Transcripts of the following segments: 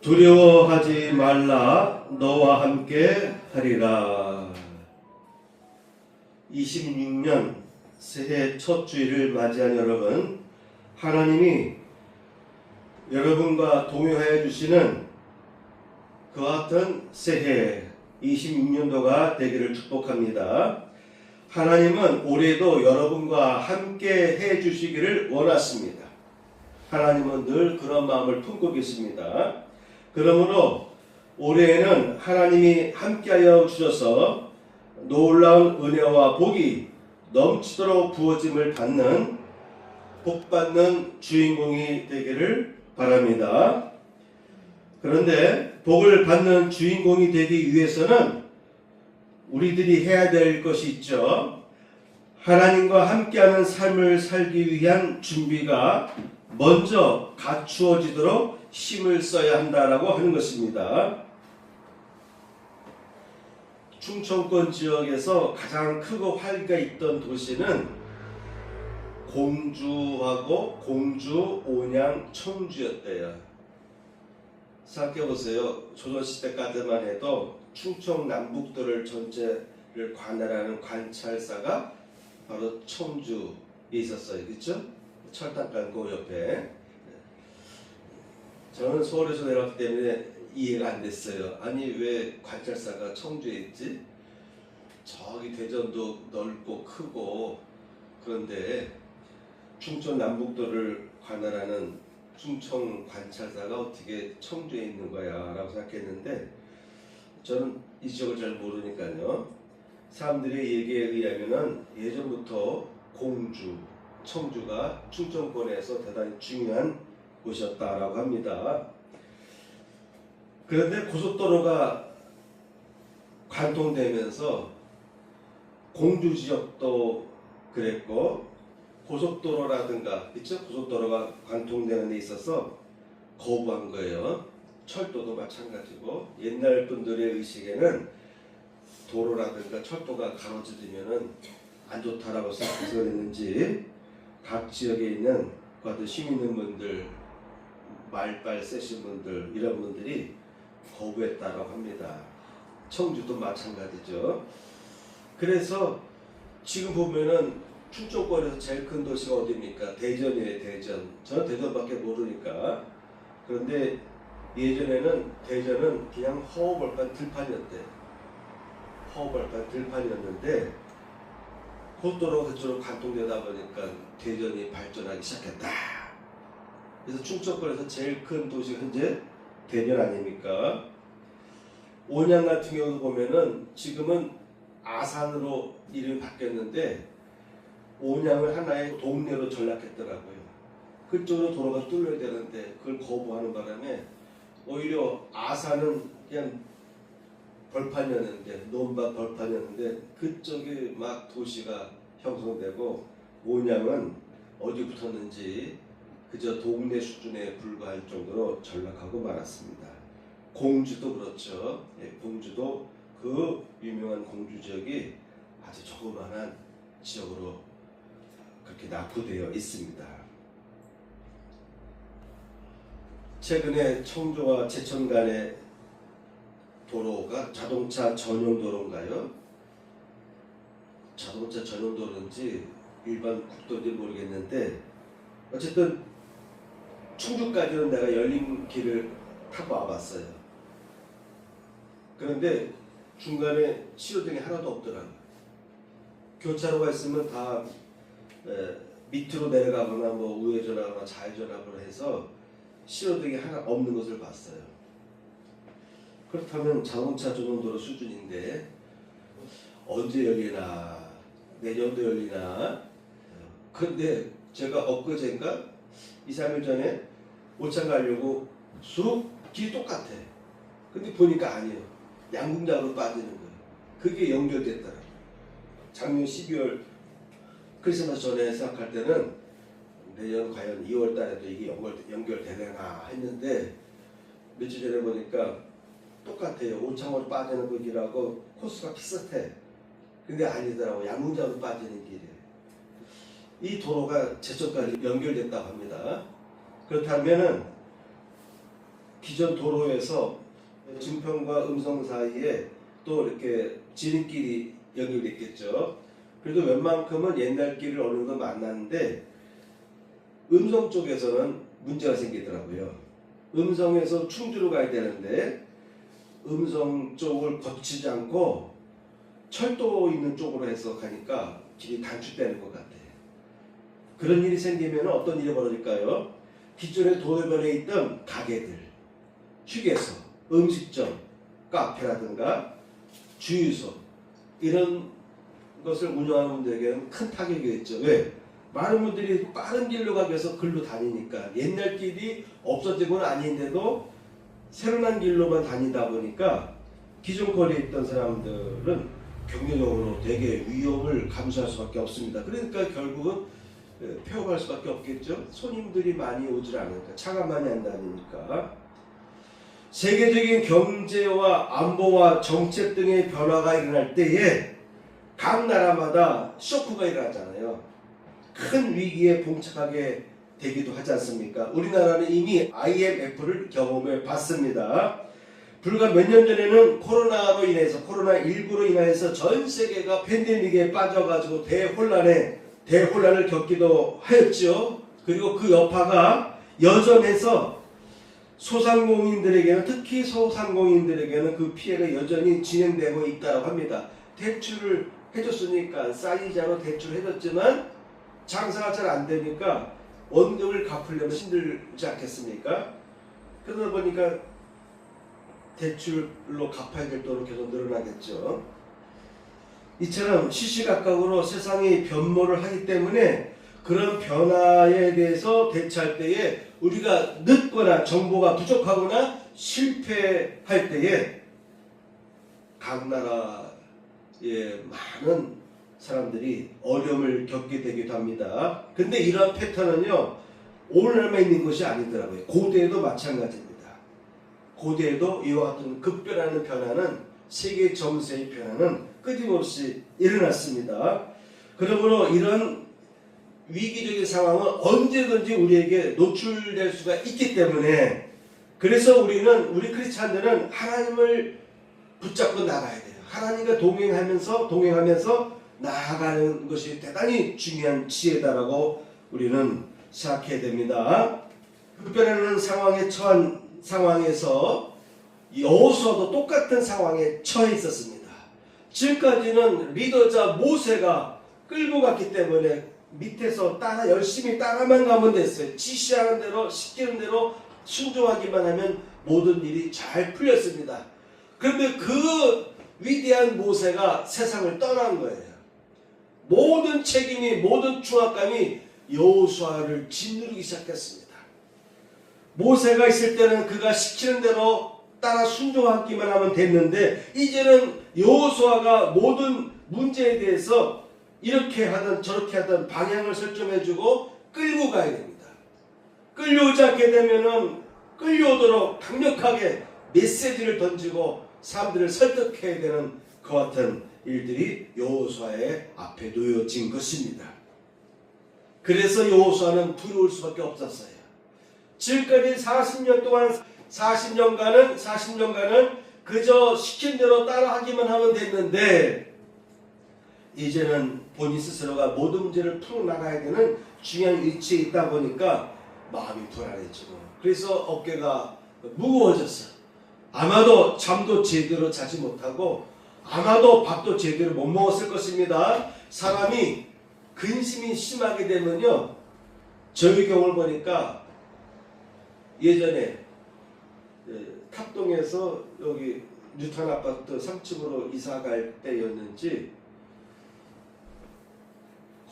두려워하지 말라 너와 함께 하리라. 26년 새해 첫 주일을 맞이한 여러분, 하나님이 여러분과 동행하여 주시는 그와 같은 새해 26년도가 되기를 축복합니다. 하나님은 올해도 여러분과 함께 해 주시기를 원하십니다. 하나님은 늘 그런 마음을 품고 계십니다. 그러므로 올해에는 하나님이 함께하여 주셔서 놀라운 은혜와 복이 넘치도록 부어짐을 받는 복받는 주인공이 되기를 바랍니다. 그런데 복을 받는 주인공이 되기 위해서는 우리들이 해야 될 것이 있죠. 하나님과 함께하는 삶을 살기 위한 준비가 먼저 갖추어지도록 힘을 써야 한다라고 하는 것입니다. 충청권 지역에서 가장 크고 활기가 있던 도시는 공주하고 공주, 온양, 청주였대요. 생각해보세요. 조선시대까지만 해도 충청 남북도를 전체를 관할하는 관찰사가 바로 청주에 있었어요. 그렇죠? 철탑간 그 옆에. 저는 서울에서 내려왔기 때문에 이해가 안 됐어요. 아니 왜 관찰사가 청주에 있지? 저기 대전도 넓고 크고 그런데 충청 남북도를 관할하는 충청 관찰사가 어떻게 청주에 있는 거야 라고 생각했는데 저는 이 지역을 잘 모르니까요. 사람들의 얘기에 의하면 예전부터 공주, 청주가 충청권에서 대단히 중요한 곳이었다라고 합니다. 그런데 고속도로가 관통되면서 공주 지역도 그랬고 고속도로라든가 그렇죠? 고속도로가 관통되는 데 있어서 거부한 거예요. 철도도 마찬가지고 옛날 분들의 의식에는 도로라든가 철도가 가로지르면은 안 좋다라고 생각해서 그랬는지 각 지역에 있는 그 힘 있는 분들, 말빨 세신 분들 이런 분들이 거부했다고 합니다. 청주도 마찬가지죠. 그래서 지금 보면은 충청권에서 제일 큰 도시가 어디입니까? 대전이에요. 대전. 저는 대전밖에 모르니까. 그런데 예전에는 대전은 그냥 허허벌판 들판이었대. 허허벌판 들판이었는데 고속도로가 그쪽으로 관통되다 보니까 대전이 발전하기 시작했다. 그래서 충청권에서 제일 큰 도시가 현재 대전 아닙니까? 온양 같은 경우도 보면은 지금은 아산으로 이름이 바뀌었는데 온양을 하나의 동네로 전락했더라고요. 그쪽으로 도로가 뚫려야 되는데 그걸 거부하는 바람에 오히려 아산은 그냥 벌판이었는데 논밭 벌판이었는데 그쪽에 막 도시가 형성되고 온양은 어디 붙었는지 그저 동네 수준에 불과할 정도로 전락하고 말았습니다. 공주도 그렇죠. 예, 공주도 그 유명한 공주 지역이 아주 조그만한 지역으로 그렇게 낙후되어 있습니다. 최근에 청주와 제천 간의 도로가 자동차 전용 도로인가요? 자동차 전용 도로인지 일반 국도인지 모르겠는데 어쨌든 충주까지는 내가 열린 길을 타고 와봤어요. 그런데 중간에 신호등이 하나도 없더라고요. 교차로가 있으면 다 밑으로 내려가거나 뭐 우회전하거나 좌회전하거나 해서 신호등이 하나 없는 것을 봤어요. 그렇다면 자동차 전용도로 수준인데 언제 열리나 내년도 열리나. 그런데 제가 엊그제인가 2, 3일 전에 오창 가려고 쑥 길이 똑같아. 근데 보니까 아니에요. 양궁장으로 빠지는 거예요. 그게 연결됐더라고요. 작년 12월 크리스마스 전에 생각할 때는 내년 과연 2월 달에도 이게 연결되려나 했는데 며칠 전에 보니까 똑같아요. 오창으로 빠지는 그 길하고 코스가 비슷해. 근데 아니더라고. 양궁장으로 빠지는 길이에요. 이 도로가 제천까지 연결됐다고 합니다. 그렇다면은 기존 도로에서 증평과 음성 사이에 또 이렇게 지름길이 연결됐겠죠. 그래도 웬만큼은 옛날 길을 어느 정도 만났는데 음성 쪽에서는 문제가 생기더라고요. 음성에서 충주로 가야 되는데 음성 쪽을 거치지 않고 철도 있는 쪽으로 해서 가니까 길이 단축되는 것 같아요. 그런 일이 생기면 어떤 일이 벌어질까요? 기존에 도로변에 있던 가게들, 휴게소, 음식점, 카페라든가 주유소 이런 것을 운영하는 분들에게는 큰 타격이겠죠. 왜? 많은 분들이 빠른 길로 가기 위해서 글로 다니니까 옛날 길이 없어지고는 아닌데도 새로난 길로만 다니다 보니까 기존 거리에 있던 사람들은 경제적으로 되게 위험을 감수할 수밖에 없습니다. 그러니까 결국은 폐업할 수밖에 없겠죠. 손님들이 많이 오질 않으니까, 차가 많이 안 다니니까. 세계적인 경제와 안보와 정책 등의 변화가 일어날 때에 각 나라마다 쇼크가 일어나잖아요. 큰 위기에 봉착하게 되기도 하지 않습니까? 우리나라는 이미 IMF를 경험해 봤습니다. 불과 몇 년 전에는 코로나19로 인해서 전 세계가 팬데믹에 빠져가지고 대혼란을 겪기도 하였죠. 그리고 그 여파가 여전해서 특히 소상공인들에게는 그 피해가 여전히 진행되고 있다고 합니다. 대출을 해줬으니까 싸이자로 대출을 해줬지만 장사가 잘 안 되니까 원금을 갚으려면 힘들지 않겠습니까? 그러다 보니까 대출로 갚아야 될 돈은 계속 늘어나겠죠. 이처럼 시시각각으로 세상이 변모를 하기 때문에 그런 변화에 대해서 대처할 때에 우리가 늦거나 정보가 부족하거나 실패할 때에 각 나라의 많은 사람들이 어려움을 겪게 되기도 합니다. 근데 이러한 패턴은요, 오늘날만 있는 것이 아니더라고요. 고대에도 마찬가지입니다. 고대에도 이와 같은 급변하는 변화는, 세계 정세의 변화는 끊임없이 일어났습니다. 그러므로 이런 위기적인 상황은 언제든지 우리에게 노출될 수가 있기 때문에, 그래서 우리 크리스찬들은 하나님을 붙잡고 나가야 돼요. 하나님과 동행하면서 나아가는 것이 대단히 중요한 지혜다라고 우리는 생각해야 됩니다. 급변하는 상황에 처한 상황에서 여호수아도 똑같은 상황에 처해 있었습니다. 지금까지는 리더자 모세가 끌고 갔기 때문에 밑에서 열심히 따라만 가면 됐어요. 지시하는 대로, 시키는 대로 순종하기만 하면 모든 일이 잘 풀렸습니다. 그런데 그 위대한 모세가 세상을 떠난 거예요. 모든 책임이, 모든 중압감이 여호수아를 짓누르기 시작했습니다. 모세가 있을 때는 그가 시키는 대로 따라 순종하기만 하면 됐는데, 이제는 여호수아가 모든 문제에 대해서 이렇게 하든 저렇게 하든 방향을 설정해주고 끌고 가야 됩니다. 끌려오지 않게 되면은 끌려오도록 강력하게 메시지를 던지고 사람들을 설득해야 되는 그 같은 일들이 여호수아의 앞에 놓여진 것입니다. 그래서 여호수아는 두려울 수밖에 없었어요. 지금까지 40년간은 그저 시킨 대로 따라하기만 하면 됐는데, 이제는 본인 스스로가 모든 문제를 풀어나가야 되는 중요한 위치에 있다 보니까 마음이 불안해지고, 그래서 어깨가 무거워졌어. 아마도 잠도 제대로 자지 못하고 아마도 밥도 제대로 못 먹었을 것입니다. 사람이 근심이 심하게 되면요, 저희 경우를 보니까 예전에 탑동에서 여기 뉴턴 아파트 3층으로 이사 갈 때였는지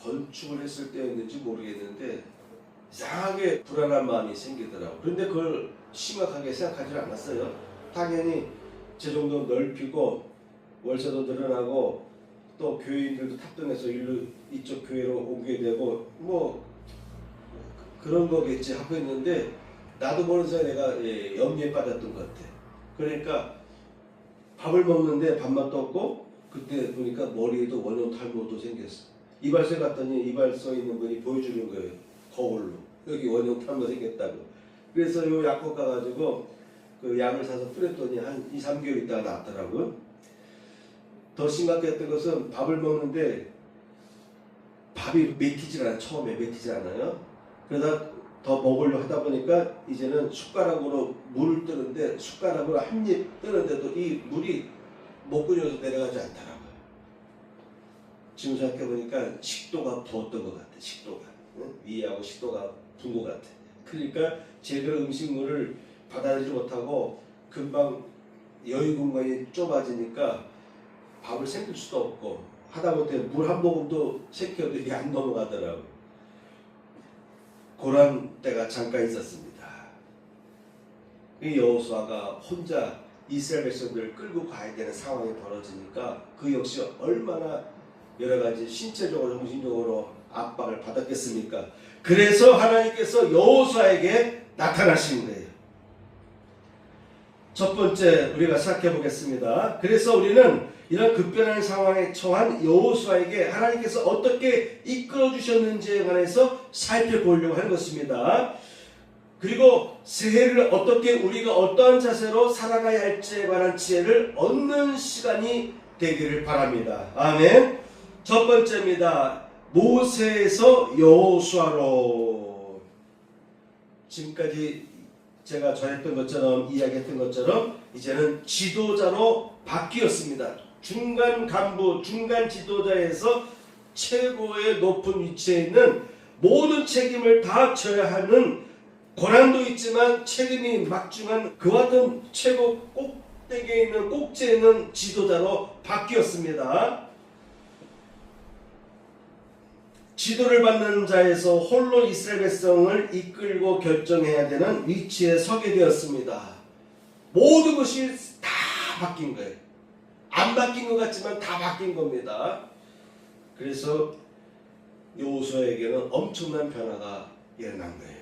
건축을 했을 때였는지 모르겠는데 이상하게 불안한 마음이 생기더라고요. 그런데 그걸 심각하게 생각하지 않았어요. 당연히 제 정도 넓히고 월세도 늘어나고 또 교인들도 탑동해서 이쪽 교회로 옮기게 되고 뭐 그런 거겠지 하고 있는데, 나도 모르는 사이에 내가 염려에 빠졌던 것 같아. 그러니까 밥을 먹는데 밥맛도 없고, 그때 보니까 머리에도 원형 탈모도 생겼어. 이발소에 갔더니 이발소에 있는 분이 보여주는 거예요. 거울로. 여기 원형 탈모 생겼다고. 그래서 요 약국 가가지고 그 약을 사서 뿌렸더니 한 2, 3개월 있다가 낫더라고요. 더 심각했던 것은 밥을 먹는데 밥이 맺히질 않아요. 처음에 맺히지 않아요. 그러다 더 먹으려고 하다 보니까 이제는 숟가락으로 물을 뜨는데 숟가락으로 한 입 뜨는데도 이 물이 목구멍에서 내려가지 않더라고요. 지금 생각해보니까 식도가 부었던 것 같아. 식도가. 위하고 식도가 분 것 같아. 그러니까 제대로 음식물을 받아들이지 못하고 금방 여유 공간이 좁아지니까 밥을 삼킬 수도 없고 하다못해 물 한 모금도 삼켜도 이게 안 넘어가더라고요. 그런 때가 잠깐 있었습니다. 이 여호수아가 혼자 이스라엘 백성들을 끌고 가야 되는 상황이 벌어지니까 그 역시 얼마나 여러 가지 신체적으로 정신적으로 압박을 받았겠습니까? 그래서 하나님께서 여호수아에게 나타나신 거예요. 첫 번째 우리가 생각해 보겠습니다. 그래서 우리는 이런 급변하는 상황에 처한 여호수아에게 하나님께서 어떻게 이끌어 주셨는지에 관해서 살펴보려고 하는 것입니다. 그리고 새해를 어떻게 우리가 어떠한 자세로 살아가야 할지에 관한 지혜를 얻는 시간이 되기를 바랍니다. 아멘. 첫 번째입니다. 모세에서 여호수아로. 지금까지 제가 전했던 것처럼 이야기했던 것처럼 이제는 지도자로 바뀌었습니다. 중간 간부, 중간 지도자에서 최고의 높은 위치에 있는 모든 책임을 다 져야 하는 고난도 있지만 책임이 막중한 그와 같은 최고 꼭대기에 있는 꼭지에 있는 지도자로 바뀌었습니다. 지도를 받는 자에서 홀로 이스라엘 백성을 이끌고 결정해야 되는 위치에 서게 되었습니다. 모든 것이 다 바뀐 거예요. 안 바뀐 것 같지만 다 바뀐 겁니다. 그래서 여호수아에게는 엄청난 변화가 일어난 거예요.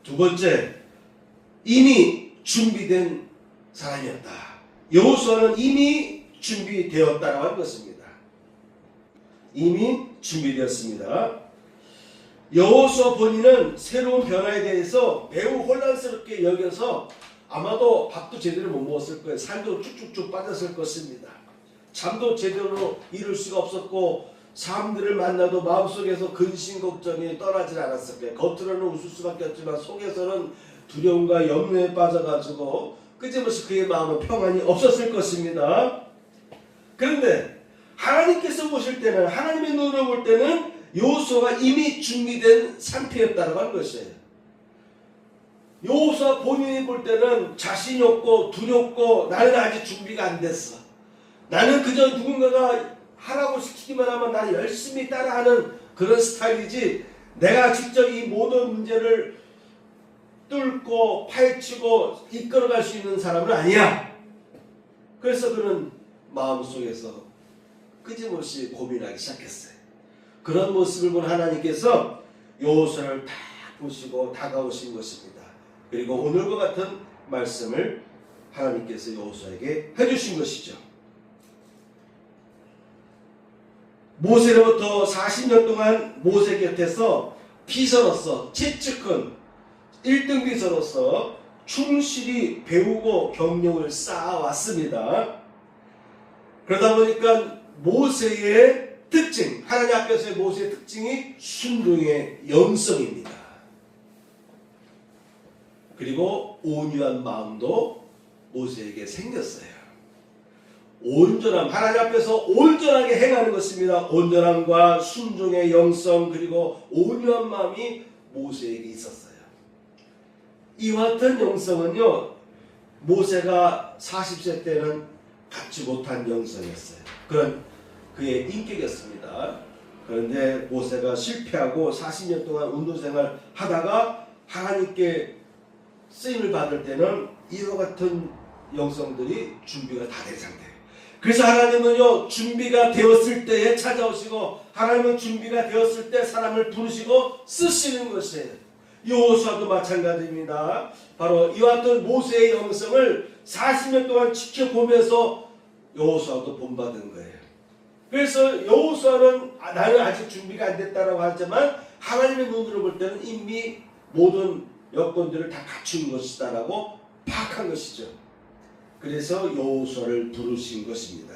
두 번째, 이미 준비된 사람이었다. 여호수아는 이미 준비되었다라고 하는 것입니다. 이미 준비되었습니다. 여호수아 본인은 새로운 변화에 대해서 매우 혼란스럽게 여겨서 아마도 밥도 제대로 못 먹었을 거예요. 살도 쭉쭉쭉 빠졌을 것입니다. 잠도 제대로 이룰 수가 없었고 사람들을 만나도 마음속에서 근심 걱정이 떠나질 않았을 거예요. 겉으로는 웃을 수밖에 없지만 속에서는 두려움과 염려에 빠져가지고 끝임없이 그의 마음은 평안이 없었을 것입니다. 그런데 하나님께서 보실 때는, 하나님의 눈으로 볼 때는 여호수아가 이미 준비된 상태였다고 하는 것이에요. 여호수아 본인이 볼 때는 자신이 없고 두렵고 나는 아직 준비가 안 됐어. 나는 그저 누군가가 하라고 시키기만 하면 나는 열심히 따라하는 그런 스타일이지 내가 직접 이 모든 문제를 뚫고 파헤치고 이끌어갈 수 있는 사람은 아니야. 그래서 그는 마음속에서 끊임없이 고민하기 시작했어요. 그런 모습을 본 하나님께서 여호수아를 다 보시고 다가오신 것입니다. 그리고 오늘과 같은 말씀을 하나님께서 여호수아에게 해주신 것이죠. 모세로부터 40년 동안 모세 곁에서 비서로서 최측근 1등 비서로서 충실히 배우고 경력을 쌓아왔습니다. 그러다 보니까 모세의 특징, 하나님 앞에서의 모세의 특징이 순종의 영성입니다. 그리고 온유한 마음도 모세에게 생겼어요. 온전함, 하나님 앞에서 온전하게 행하는 것입니다. 온전함과 순종의 영성 그리고 온유한 마음이 모세에게 있었어요. 이와 같은 영성은요, 모세가 40세 때는 갖지 못한 영성이었어요. 그런 그의 인격이었습니다. 그런데 모세가 실패하고 40년 동안 운동생활 하다가 하나님께 쓰임을 받을 때는 이와 같은 영성들이 준비가 다 된 상태예요. 그래서 하나님은요, 준비가 되었을 때에 찾아오시고 하나님은 준비가 되었을 때 사람을 부르시고 쓰시는 것이에요. 여호수아도 마찬가지입니다. 바로 이와 같은 모세의 영성을 40년 동안 지켜보면서 여호수아도 본받은 거예요. 그래서 여호수아는 나는 아직 준비가 안 됐다라고 하지만 하나님의 눈으로 볼 때는 이미 모든 여건들을 다 갖춘 것이다라고 파악한 것이죠. 그래서 여호수아를 부르신 것입니다.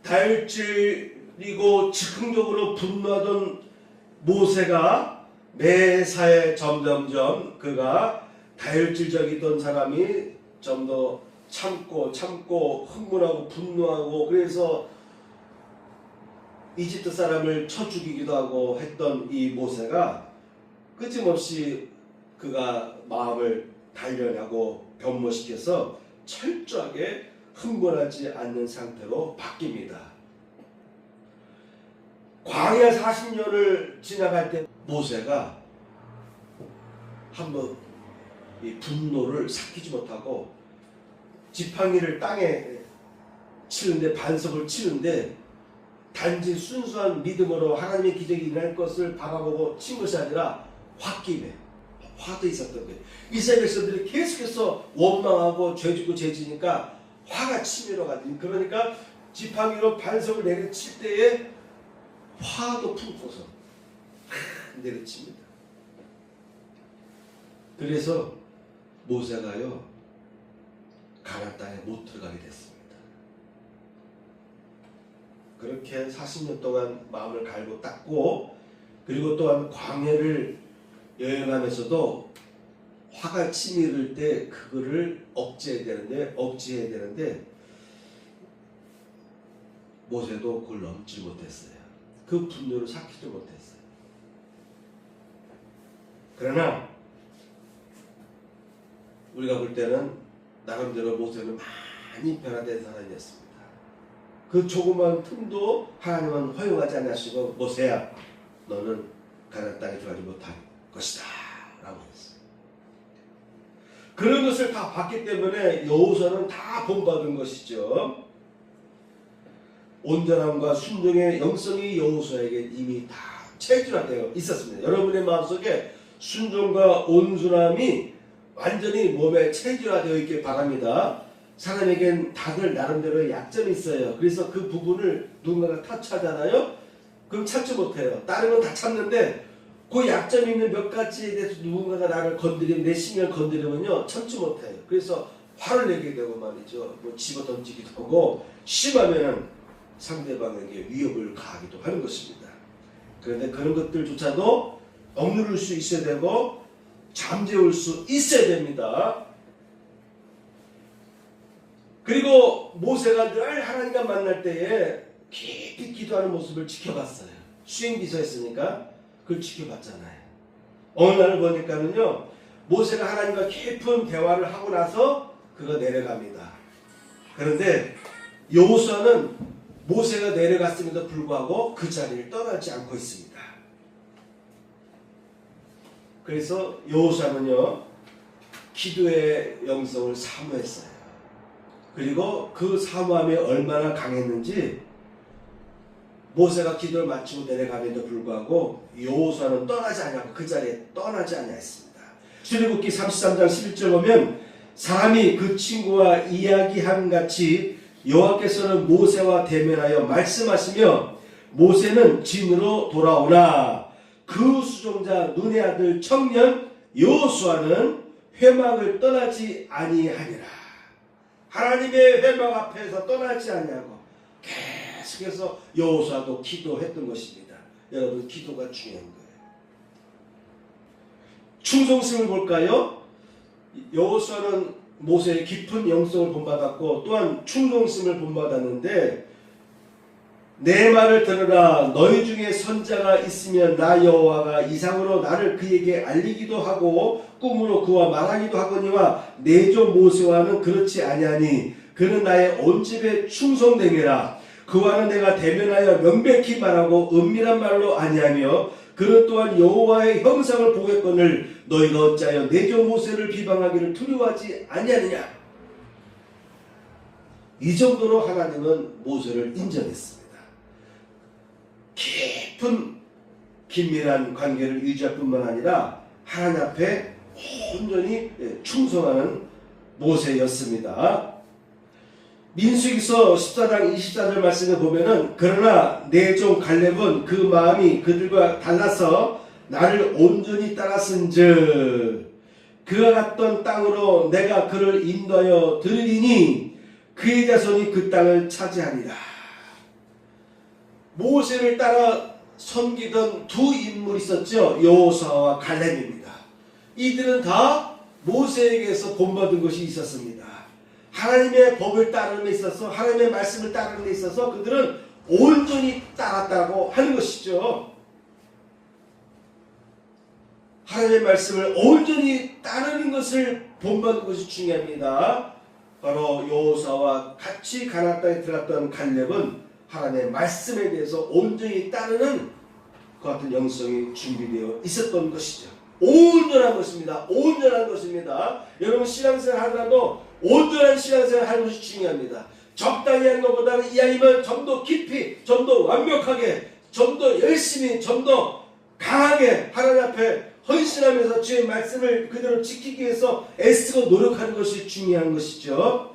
다혈질이고 즉흥적으로 분노하던 모세가 매사에 점점점 그가 다혈질적이던 사람이 좀 더 참고 흥분하고 분노하고 그래서 이집트 사람을 쳐 죽이기도 하고 했던 이 모세가 끊임없이 그가 마음을 단련하고 변모시켜서 철저하게 흥분하지 않는 상태로 바뀝니다. 광야 40년을 지나갈 때 모세가 한번 이 분노를 삭히지 못하고 지팡이를 땅에 치는데 반석을 치는데 단지 순수한 믿음으로 하나님의 기적이 일어날 것을 바라보고 친 것이 아니라 홧김에 화도 있었던 거예요. 이스라엘 백성들이 계속해서 원망하고 죄짓고 죄지니까 화가 치밀어가지고 그러니까 지팡이로 반석을 내려칠 때에 화도 품고서 내려칩니다. 그래서 모세가요 가나안 땅에 못 들어가게 됐습니다. 그렇게 40년 동안 마음을 갈고 닦고 그리고 또한 광야를 여행하면서도 화가 치밀을 때 그거를 억제해야 되는데 모세도 그걸 넘지 못했어요. 그 분노를 삭히지 못했어요. 그러나 우리가 볼 때는 나름대로 모세는 많이 변화된 사람이었습니다. 그 조그만 틈도 하나님은 허용하지 않으시고 모세야 너는 가나안 땅에 들어가지 못할 것이다 라고 했어요. 그런 것을 다 봤기 때문에 여호수아는 다 본받은 것이죠. 온전함과 순종의 영성이 여호수아에게 이미 다 체질화되어 있었습니다. 여러분의 마음속에 순종과 온순함이 완전히 몸에 체질화되어 있길 바랍니다. 사람에겐 다들 나름대로의 약점이 있어요. 그래서 그 부분을 누군가가 타치하잖아요. 그럼 참지 못해요. 다른 건 다 참는데 그 약점이 있는 몇 가지에 대해서 누군가가 나를 건드리면 내 신경을 건드리면요 참지 못해요. 그래서 화를 내게 되고 말이죠. 뭐 집어 던지기도 하고 심하면은 상대방에게 위협을 가하기도 하는 것입니다. 그런데 그런 것들조차도 억누를 수 있어야 되고 잠재울 수 있어야 됩니다. 그리고 모세가 늘 하나님과 만날 때에 깊이 기도하는 모습을 지켜봤어요. 수행비서였으니까 그걸 지켜봤잖아요. 어느 날을 보니까는요 모세가 하나님과 깊은 대화를 하고 나서 그가 내려갑니다. 그런데 여호수아는 모세가 내려갔음에도 불구하고 그 자리를 떠나지 않고 있습니다. 그래서 여호수아는요 기도의 영성을 사모했어요. 그리고 그 사모함이 얼마나 강했는지 모세가 기도를 마치고 내려가면도 불구하고 여호수아는 떠나지 않냐고 그 자리에 떠나지 않냐했습니다. 출애굽기 33장 11절 보면 사람이 그 친구와 이야기한 같이 여호와께서는 모세와 대면하여 말씀하시며 모세는 진으로 돌아오나 그 수종자 눈의 아들 청년 여호수아는 회막을 떠나지 아니하니라. 하나님의 회막 앞에서 떠나지 않냐고 계속해서 여호수아도 기도했던 것입니다. 여러분 기도가 중요한 거예요. 충성심을 볼까요? 여호수아는 모세의 깊은 영성을 본받았고 또한 충성심을 본받았는데 내 말을 들으라. 너희 중에 선자가 있으면 나 여호와가 이상으로 나를 그에게 알리기도 하고 꿈으로 그와 말하기도 하거니와 내 종 모세와는 그렇지 아니하니 그는 나의 온 집에 충성되니라. 그와는 내가 대면하여 명백히 말하고 은밀한 말로 아니하며 그는 또한 여호와의 형상을 보겠거늘 너희가 어찌하여 내 종 모세를 비방하기를 두려워하지 아니하느냐. 이 정도로 하나님은 모세를 인정했습니다. 깊은 긴밀한 관계를 유지할 뿐만 아니라 하나님 앞에 온전히 충성하는 모세였습니다. 민수기서 14장 24절 말씀에 보면은 그러나 내 종 갈렙은 그 마음이 그들과 달라서 나를 온전히 따랐은즉 그가 갔던 땅으로 내가 그를 인도하여 드리리니 그의 자손이 그 땅을 차지하리라. 모세를 따라 섬기던 두 인물이 있었죠. 여호수아와 갈렙입니다. 이들은 다 모세에게서 본받은 것이 있었습니다. 하나님의 법을 따르는 데 있어서, 하나님의 말씀을 따르는 데 있어서 그들은 온전히 따랐다고 하는 것이죠. 하나님의 말씀을 온전히 따르는 것을 본받는 것이 중요합니다. 바로 여호수아와 같이 가나안 땅에 들어갔던 갈렙은 하나님의 말씀에 대해서 온전히 따르는 그 같은 영성이 준비되어 있었던 것이죠. 온전한 것입니다. 온전한 것입니다. 여러분 신앙생활 하더라도 온전한 신앙생활 하는 것이 중요합니다. 적당히 하는 것보다는 이왕이면 좀 더 깊이, 좀 더 완벽하게, 좀 더 열심히, 좀 더 강하게 하나님 앞에 헌신하면서 주의 말씀을 그대로 지키기 위해서 애쓰고 노력하는 것이 중요한 것이죠.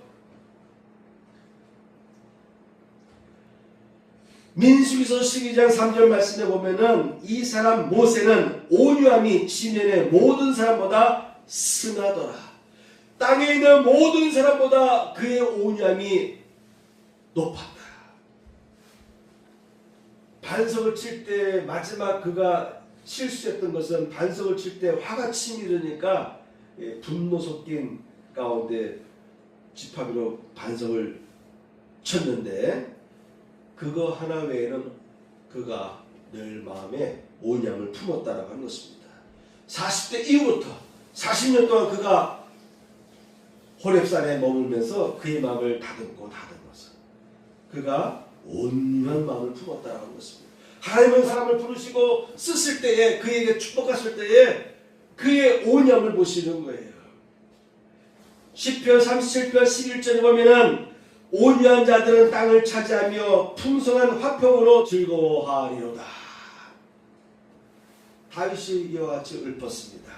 민수기서 12장 3절 말씀에 보면은 이 사람 모세는 온유함이 지면의 모든 사람보다 승하더라. 땅에 있는 모든 사람보다 그의 온유함이 높았다. 반석을 칠 때 마지막 그가 실수했던 것은 반석을 칠 때 화가 치밀으니까 분노 섞인 가운데 지팡이로 반석을 쳤는데 그거 하나 외에는 그가 늘 마음에 온유함을 품었다라고 하는 것입니다. 40대 이후부터 40년 동안 그가 호렙산에 머물면서 그의 마음을 다듬어서 그가 온유한 마음을 품었다라고 하는 것입니다. 하나님은 사람을 부르시고 쓰실 때에 그에게 축복하실 때에 그의 온유함을 보시는 거예요. 시편 37편 11절에 보면은 온유한 자들은 땅을 차지하며 풍성한 화평으로 즐거워하리로다. 다윗이 이와 같이 읊었습니다.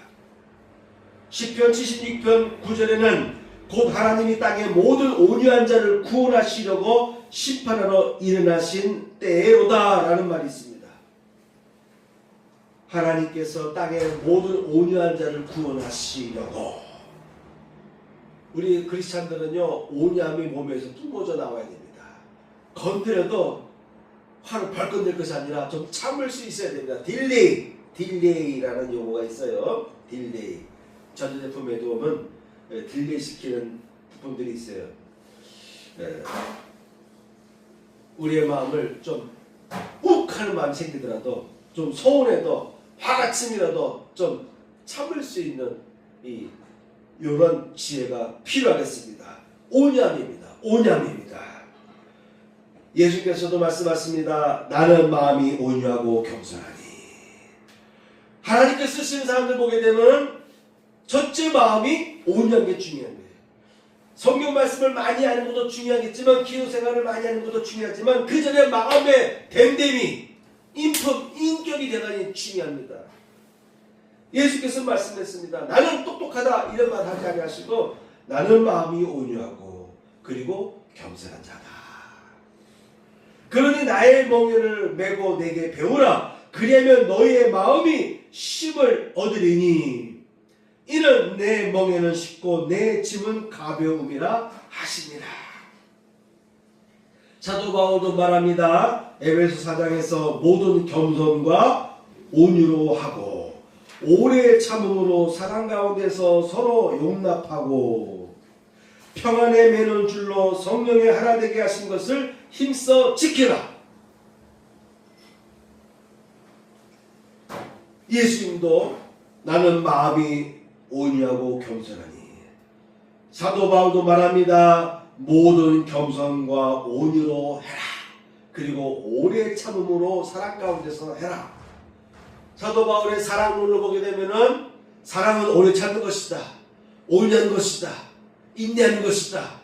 시편 76편 9절에는 곧 하나님이 땅의 모든 온유한 자를 구원하시려고 심판하러 일어나신 때로다 라는 말이 있습니다. 하나님께서 땅의 모든 온유한 자를 구원하시려고. 우리 크리스찬들은요 온유함이 몸에서 뿜어져 나와야 됩니다. 건드려도 화를 벌컥 낼 것이 아니라 좀 참을 수 있어야 됩니다. 딜레이라는 용어가 있어요. 딜레이. 전자제품에도 보면 딜레이 시키는 부품들이 있어요. 우리의 마음을 좀 욱 하는 마음이 생기더라도 좀 서운해도 화가 치밀어도 좀 참을 수 있는 이런 지혜가 필요하겠습니다. 온유함입니다. 온유함입니다. 예수께서도 말씀하십니다. 나는 마음이 온유하고 겸손하니. 하나님께 쓰시는 사람들 보게 되면 첫째 마음이 온유한 게 중요한 거예요. 성경 말씀을 많이 하는 것도 중요하겠지만 기도생활을 많이 하는 것도 중요하지만 그 전에 마음의 댐댐이 인격이 대단히 중요합니다. 예수께서 말씀했습니다. 나는 똑똑하다 이런 말 하지 아니하시고 나는 마음이 온유하고 그리고 겸손한 자다. 그러니 나의 멍에를 메고 내게 배우라. 그리하면 너희의 마음이 쉼을 얻으리니 이는 내 멍에는 쉽고 내 짐은 가벼움이라 하시니라. 사도 바울도 말합니다. 에베소 4장에서 모든 겸손과 온유로 하고 오래 참음으로 사랑 가운데서 서로 용납하고 평안에 매는 줄로 성령의 하나 되게 하신 것을 힘써 지키라. 예수님도 나는 마음이 온유하고 겸손하니. 사도 바울도 말합니다. 모든 겸손과 온유로 해라. 그리고 오래 참음으로 사랑 가운데서 해라. 사도 바울의 사랑론을 보게 되면은 사랑은 오래 참는 것이다. 온유한 것이다. 인내하는 것이다.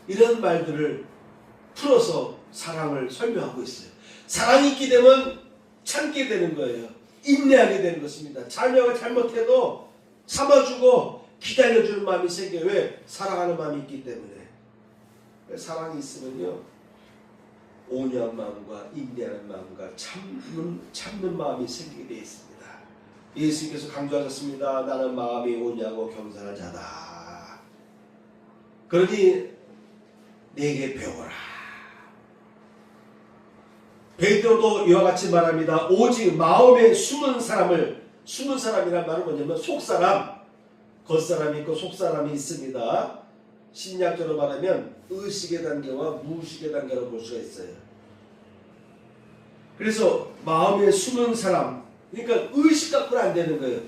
이런 말들을 풀어서 사랑을 설명하고 있어요. 사랑이 있게 되면 참게 되는 거예요. 인내하게 되는 것입니다. 자녀가 잘못해도 참아주고 기다려주는 마음이 생겨요. 왜? 사랑하는 마음이 있기 때문에. 사랑이 있으면요 온유한 마음과 인내하는 마음과 참는 마음이 생기게 되어 있습니다. 예수님께서 강조하셨습니다. 나는 마음이 온유하고 겸손한 자다. 그러니 내게 배워라. 베드로도 이와 같이 말합니다. 오직 마음에 숨은 사람이란 말은 뭐냐면 속사람, 겉사람이 있고 속사람이 있습니다. 신약적으로 말하면 의식의 단계와 무의식의 단계로 볼 수가 있어요. 그래서 마음에 숨은 사람, 그러니까 의식 갖고는 안 되는 거예요.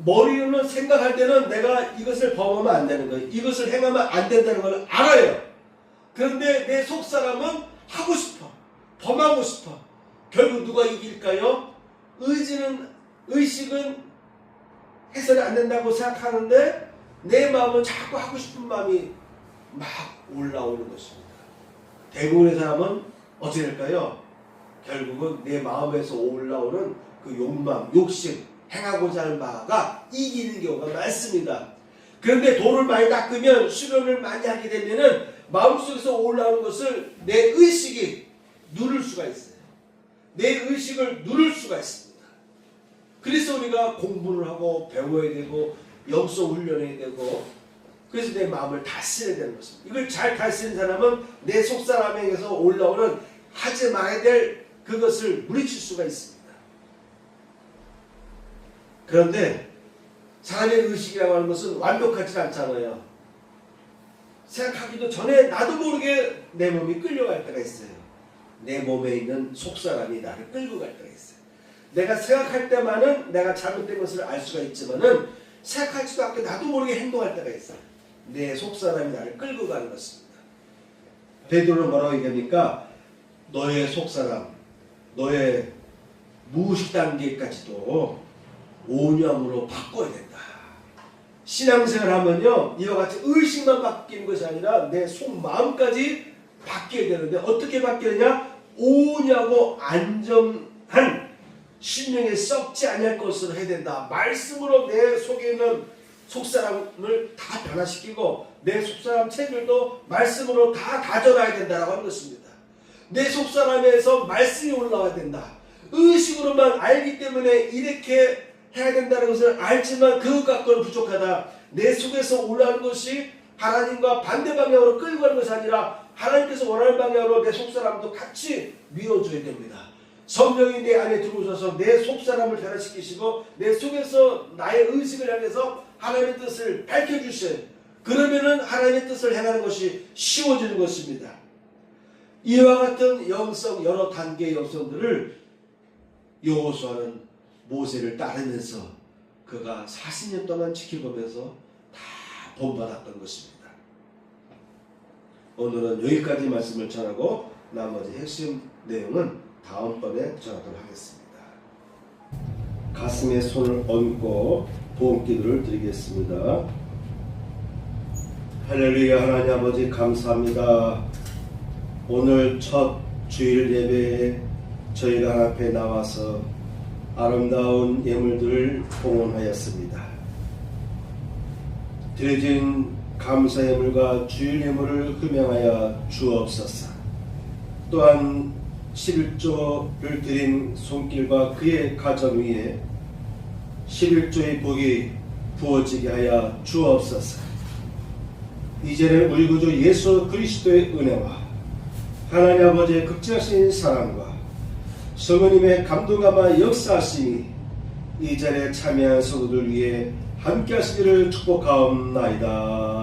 머리로는 생각할 때는 내가 이것을 범하면 안 되는 거예요. 이것을 행하면 안 된다는 걸 알아요. 그런데 내 속사람은 하고 싶어. 범하고 싶어. 결국 누가 이길까요? 의식은 해서는 안 된다고 생각하는데 내 마음은 자꾸 하고 싶은 마음이 막 올라오는 것입니다. 대부분의 사람은 어떻게 될까요? 결국은 내 마음에서 올라오는 그 욕망, 욕심, 행하고자 하는 바가 이기는 경우가 많습니다. 그런데 돌을 많이 닦으면 수련을 많이 하게 되면은 마음속에서 올라오는 것을 내 의식이 누를 수가 있어요. 내 의식을 누를 수가 있습니다. 그래서 우리가 공부를 하고 배워야 되고 영성 훈련해야 되고 그래서 내 마음을 다스려야 되는 것입니다. 이걸 잘 다스리는 사람은 내 속사람에게서 올라오는 하지 말아야 될 그것을 물리칠 수가 있습니다. 그런데 사람의 의식이라고 하는 것은 완벽하지 않잖아요. 생각하기도 전에 나도 모르게 내 몸이 끌려갈 때가 있어요. 내 몸에 있는 속사람이 나를 끌고 갈 때가 있어요. 내가 생각할 때만은 내가 잘못된 것을 알 수가 있지만은 생각하지도 않게 나도 모르게 행동할 때가 있어요. 내 속사람이 나를 끌고 가는 것입니다. 베드로는 뭐라고 얘기합니까? 너의 속사람, 너의 무의식 단계까지도 온유함으로 바꿔야 된다. 신앙생활 하면요, 이와 같이 의식만 바뀌는 것이 아니라 내 속마음까지 바뀌어야 되는데 어떻게 바뀌느냐? 온유하고 안정한 심령에 썩지 않을 것으로 해야 된다. 말씀으로 내 속에 있는 속사람을 다 변화시키고 내 속사람 체질도 말씀으로 다 다져놔야 된다라고 하는 것입니다. 내 속사람에서 말씀이 올라와야 된다. 의식으로만 알기 때문에 이렇게 해야 된다는 것을 알지만 그것 갖고는 부족하다. 내 속에서 올라오는 것이 하나님과 반대 방향으로 끌고 가는 것이 아니라 하나님께서 원하는 방향으로 내 속사람도 같이 밀어줘야 됩니다. 성령이 내 안에 들어오셔서 내 속사람을 변화시키시고 내 속에서 나의 의식을 향해서 하나님의 뜻을 밝혀주셔요. 그러면은 하나님의 뜻을 행하는 것이 쉬워지는 것입니다. 이와 같은 영성, 여러 단계의 영성들을 여호수아는 모세를 따르면서 그가 40년 동안 지켜보면서 다 본받았던 것입니다. 오늘은 여기까지 말씀을 전하고 나머지 핵심 내용은 다음번에 전하도록 하겠습니다. 가슴에 손을 얹고 보험기도를 드리겠습니다. 할렐루야. 하나님 아버지 감사합니다. 오늘 첫 주일 예배에 저희가 하나님 앞에 나와서 아름다운 예물들을 봉헌하였습니다. 드려진 감사 예물과 주일 예물을 흠양하여 주옵소서. 또한 11조를 드린 손길과 그의 가정 위에 11조의 복이 부어지게 하여 주옵소서. 이제는 우리 구주 예수 그리스도의 은혜와 하나님 아버지의 극진하신 사랑과 성령님의 감동감화 역사하심이 이 자리에 참여한 성도들 위해 함께 하시기를 축복하옵나이다.